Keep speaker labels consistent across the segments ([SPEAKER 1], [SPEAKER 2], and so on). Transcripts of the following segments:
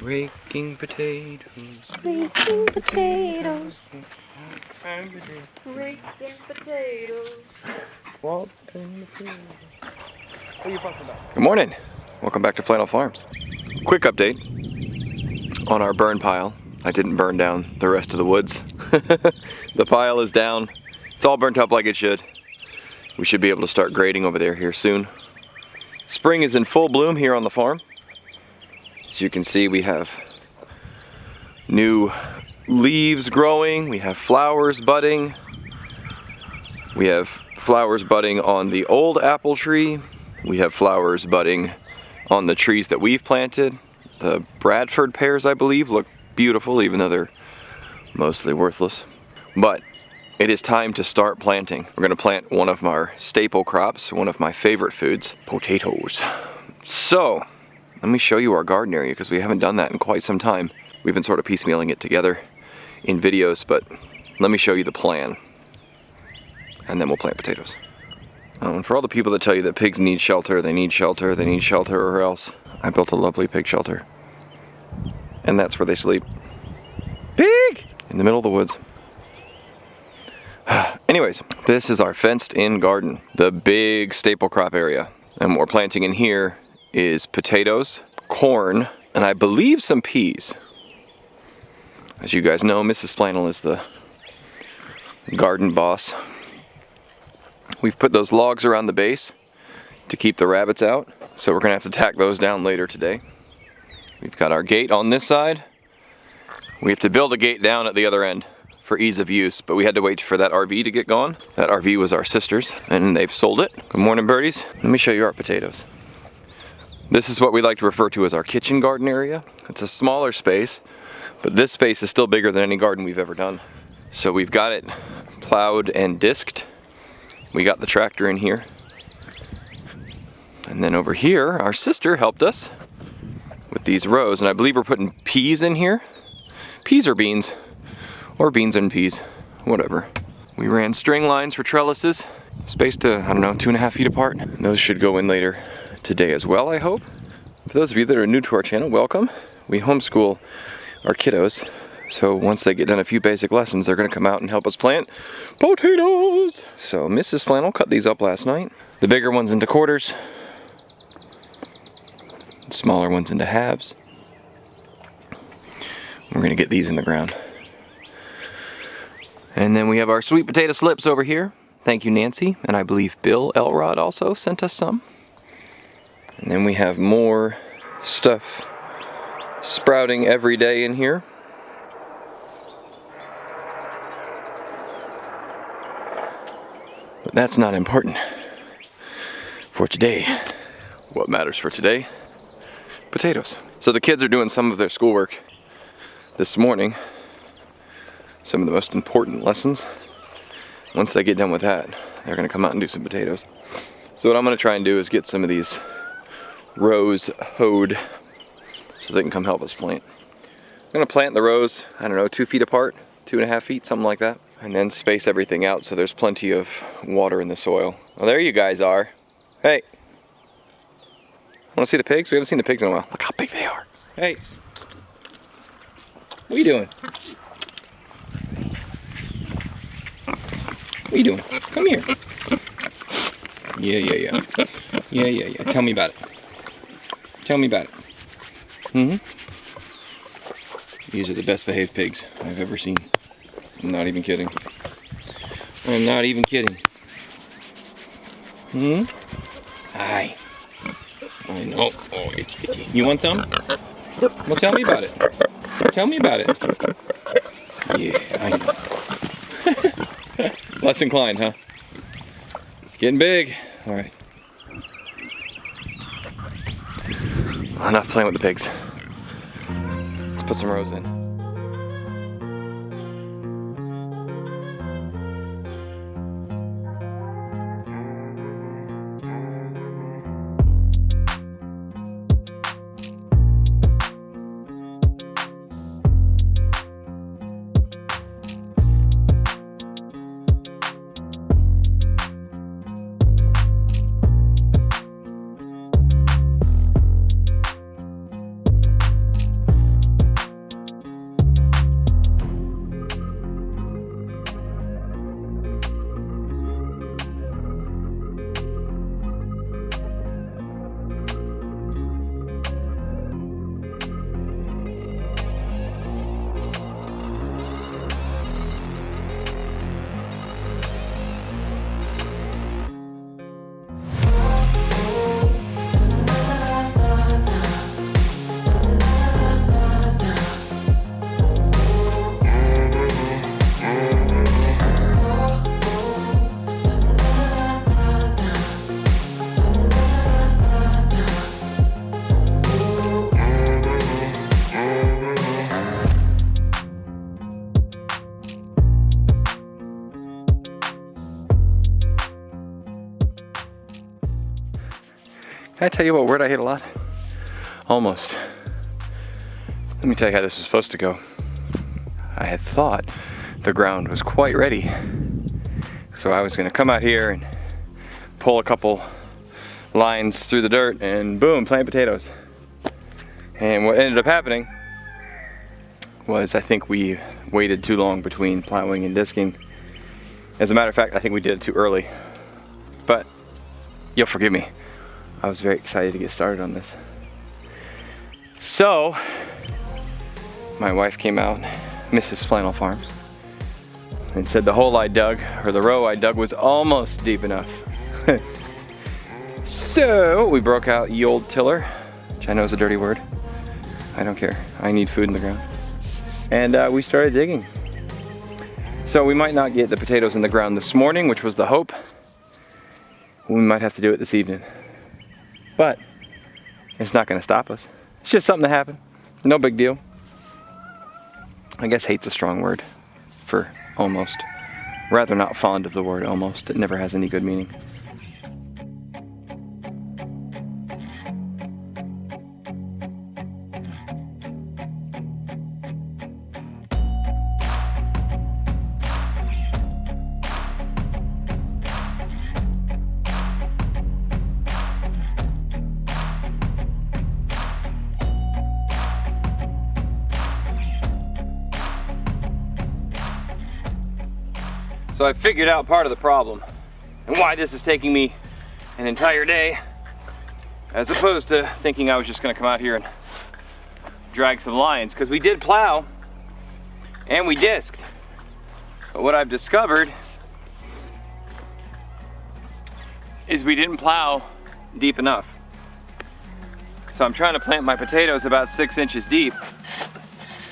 [SPEAKER 1] Raking potatoes.
[SPEAKER 2] Raking potatoes.
[SPEAKER 3] Raking potatoes.
[SPEAKER 1] Walking the field. What are you fussing about? Good morning. Welcome back to Flannel Farms. Quick update on our burn pile. I didn't burn down the rest of the woods. The pile is down. It's all burnt up like it should. We should be able to start grading over there here soon. Spring is in full bloom here on the farm. As you can see, we have new leaves growing. We have flowers budding. We have flowers budding on the old apple tree. We have flowers budding on the trees that we've planted. The Bradford pears, I believe, look beautiful, even though they're mostly worthless. But it is time to start planting. We're gonna plant one of our staple crops, one of my favorite foods, potatoes. So, let me show you our garden area because we haven't done that in quite some time. We've been sort of piecemealing it together in videos, but let me show you the plan. And then we'll plant potatoes. And for all the people that tell you that pigs need shelter, they need shelter, they need shelter, or else, I built a lovely pig shelter. And that's where they sleep. Pig! In the middle of the woods. Anyways, this is our fenced-in garden, the big staple crop area. And what we're planting in here is potatoes, corn, and I believe some peas. As you guys know, Mrs. Flannel is the garden boss. We've put those logs around the base to keep the rabbits out, so we're gonna have to tack those down later today. We've got our gate on this side. We have to build a gate down at the other end for ease of use, but we had to wait for that RV to get going. That RV was our sister's, and they've sold it. Good morning, birdies. Let me show you our potatoes. This is what we like to refer to as our kitchen garden area. It's a smaller space, but this space is still bigger than any garden we've ever done. So we've got it plowed and disked. We got the tractor in here. And then over here, our sister helped us with these rows, and I believe we're putting peas in here. Peas or beans, or beans and peas, whatever. We ran string lines for trellises, spaced to, I don't know, 2.5 feet apart. Those should go in later today as well, I hope. For those of you that are new to our channel, welcome. We homeschool our kiddos, so once they get done a few basic lessons, they're gonna come out and help us plant potatoes. So Mrs. Flannel cut these up last night. The bigger ones into quarters, smaller ones into halves. We're gonna get these in the ground. And then we have our sweet potato slips over here. Thank you, Nancy, and I believe Bill Elrod also sent us some. And then we have more stuff sprouting every day in here. But that's not important for today. What matters for today? Potatoes. So the kids are doing some of their schoolwork this morning. Some of the most important lessons. Once they get done with that, they're gonna come out and do some potatoes. So what I'm gonna try and do is get some of these rows hoed so they can come help us plant. I'm gonna plant the rows, I don't know, 2 feet apart, 2.5 feet, something like that. And then space everything out so there's plenty of water in the soil. Well, there you guys are. Hey. Wanna see the pigs? We haven't seen the pigs in a while. Look how big they are. Hey. What are you doing? What are you doing? Come here. Yeah. Yeah. Tell me about it. Tell me about it. These are the best behaved pigs I've ever seen. I'm not even kidding. I'm not even kidding. Hi. I know. Oh, itchy. You want some? Well, tell me about it. Tell me about it. Yeah, I know. Less inclined, huh? Getting big. All right. Enough playing with the pigs. Let's put some rows in. Can I tell you what word I hate a lot? Almost. Let me tell you how this was supposed to go. I had thought the ground was quite ready. So I was gonna come out here and pull a couple lines through the dirt and boom, plant potatoes. And what ended up happening was I think we waited too long between plowing and disking. As a matter of fact, I think we did it too early. But you'll forgive me. I was very excited to get started on this. So, my wife came out, Mrs. Flannel Farms, and said the hole I dug, or the row I dug, was almost deep enough. So, we broke out ye old tiller, which I know is a dirty word. I don't care. I need food in the ground. And we started digging. So we might not get the potatoes in the ground this morning, which was the hope. We might have to do it this evening. But it's not going to stop us. It's just something that happened. No big deal. I guess hate's a strong word for almost. Rather not fond of the word almost. It never has any good meaning. So I figured out part of the problem and why this is taking me an entire day, as opposed to thinking I was just gonna come out here and drag some lines, because we did plow and we disked. But what I've discovered is we didn't plow deep enough. So I'm trying to plant my potatoes about 6 inches deep,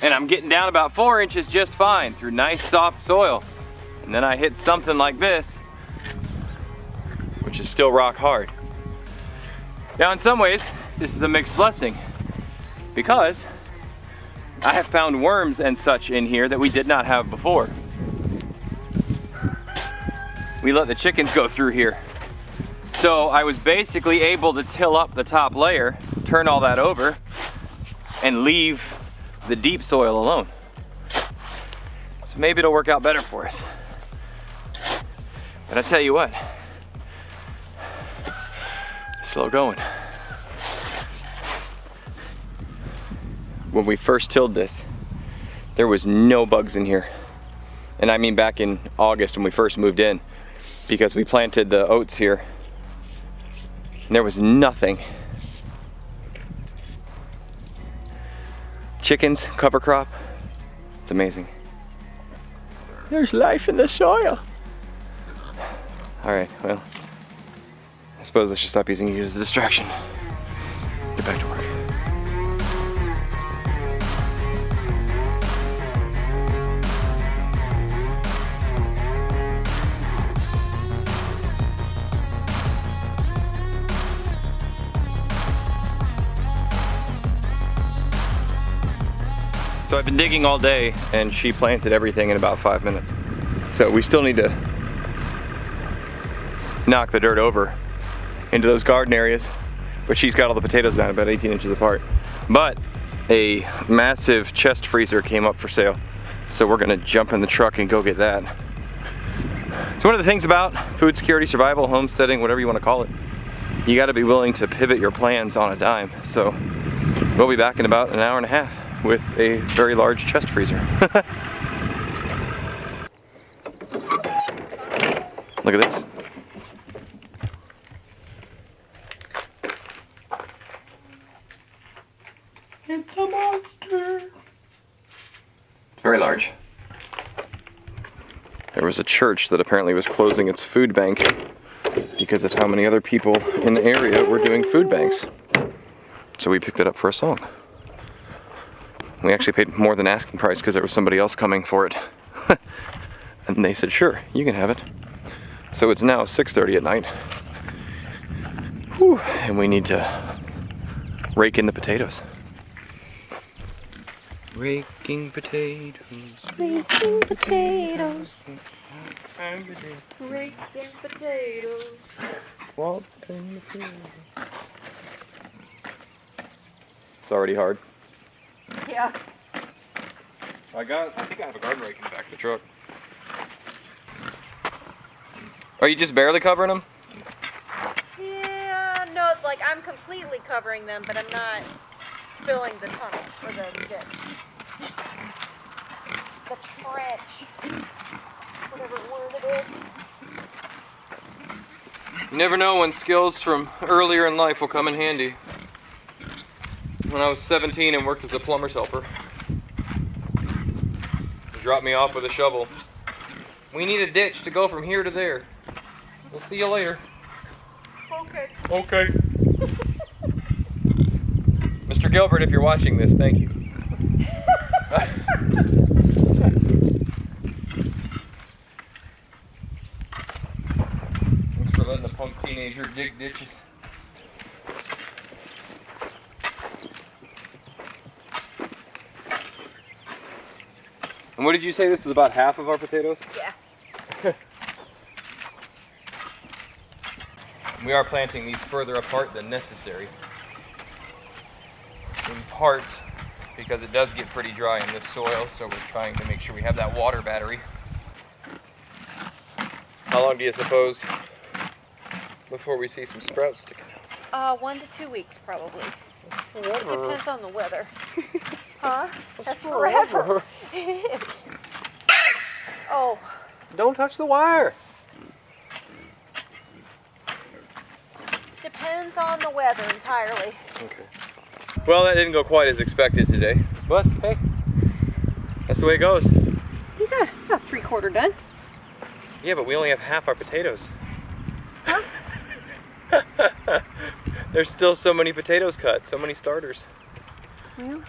[SPEAKER 1] and I'm getting down about 4 inches just fine through nice soft soil. And then I hit something like this, which is still rock hard. Now in some ways, this is a mixed blessing, because I have found worms and such in here that we did not have before. We let the chickens go through here. So I was basically able to till up the top layer, turn all that over, and leave the deep soil alone. So maybe it'll work out better for us. But I tell you what, slow going. When we first tilled this, there was no bugs in here. And I mean back in August when we first moved in, because we planted the oats here. And there was nothing. Chickens, cover crop, it's amazing. There's life in the soil. All right, well, I suppose I should stop using you as a distraction. Get back to work. So I've been digging all day, and she planted everything in about 5 minutes. So we still need to knock the dirt over into those garden areas, but she's got all the potatoes down about 18 inches apart. But a massive chest freezer came up for sale, so we're gonna jump in the truck and go get that. It's one of the things about food security, survival, homesteading, whatever you want to call it. You got to be willing to pivot your plans on a dime. So we'll be back in about an hour and a half with a very large chest freezer. Look at this. It's a monster. It's very large. There was a church that apparently was closing its food bank because of how many other people in the area were doing food banks. So we picked it up for a song. We actually paid more than asking price because there was somebody else coming for it. And they said, sure, you can have it. So it's now 6:30 at night. Whew, and we need to rake in the potatoes. Raking potatoes.
[SPEAKER 2] Raking potatoes.
[SPEAKER 3] Raking potatoes.
[SPEAKER 1] Walking the field. already hard.
[SPEAKER 3] Yeah.
[SPEAKER 1] I think I have a garden rake in the back of the truck. Are you just barely covering them?
[SPEAKER 3] Yeah, no, it's like I'm completely covering them, but I'm not filling the tunnel or the ditch. The trench. Whatever word it is.
[SPEAKER 1] You never know when skills from earlier in life will come in handy. When I was 17 and worked as a plumber's helper, he dropped me off with a shovel. We need a ditch to go from here to there. We'll see you later.
[SPEAKER 3] Okay.
[SPEAKER 1] Okay. Mr. Gilbert, if you're watching this, thank you. Thanks for letting the punk teenager dig ditches. And what did you say, this is about half of our potatoes?
[SPEAKER 3] Yeah.
[SPEAKER 1] We are planting these further apart than necessary. In part because it does get pretty dry in this soil, so we're trying to make sure we have that water battery. How long do you suppose before we see some sprouts sticking out?
[SPEAKER 3] 1 to 2 weeks probably. It
[SPEAKER 1] Forever.
[SPEAKER 3] depends on the weather. Huh? That's
[SPEAKER 1] forever.
[SPEAKER 3] forever. It is. Oh.
[SPEAKER 1] Don't touch the wire.
[SPEAKER 3] Depends on the weather entirely.
[SPEAKER 1] Okay. Well, that didn't go quite as expected today, but hey, that's the way it goes.
[SPEAKER 3] You got about 3/4 done.
[SPEAKER 1] Yeah, but we only have half our potatoes.
[SPEAKER 3] Huh?
[SPEAKER 1] There's still so many potatoes cut, so many starters.
[SPEAKER 2] Well, we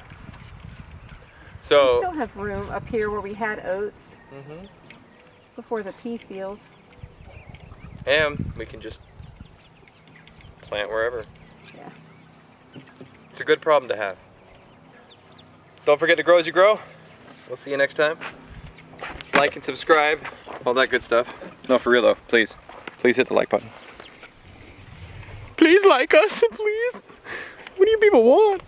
[SPEAKER 1] So,
[SPEAKER 2] still have room up here where we had oats before the pea field.
[SPEAKER 1] and we can just plant wherever.
[SPEAKER 2] Yeah.
[SPEAKER 1] It's a good problem to have. Don't forget to grow as you grow. We'll see you next time. Like and subscribe, all that good stuff. No, for real though, please. Please hit the like button. Please like us, please. What do you people want?